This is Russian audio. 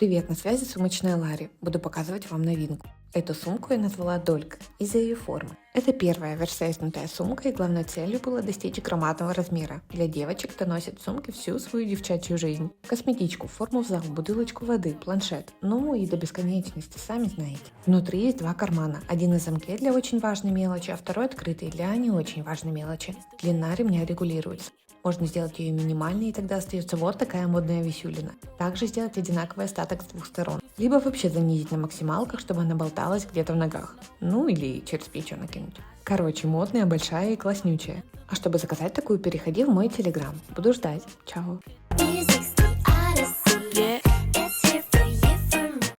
Привет, на связи сумочная Ларри. Буду показывать вам новинку. Эту сумку я назвала Долька из-за ее формы. Это первая версоизнутая сумка, и главной целью было достичь громадного размера для девочек, кто носит в сумке всю свою девчачью жизнь. Косметичку, форму в зал, бутылочку воды, планшет. Ну и до бесконечности, сами знаете. Внутри есть два кармана. Один на замке для очень важной мелочи, а второй открытый для не очень важной мелочи. Длина ремня регулируется. Можно сделать ее минимальной, и тогда остается вот такая модная висюлина. Также сделать одинаковый остаток с двух сторон. Либо вообще занизить на максималках, чтобы она болталась где-то в ногах. Ну или через плечо накинуть. Короче, модная, большая и класснючая. А чтобы заказать такую, переходи в мой телеграм. Буду ждать. Чао.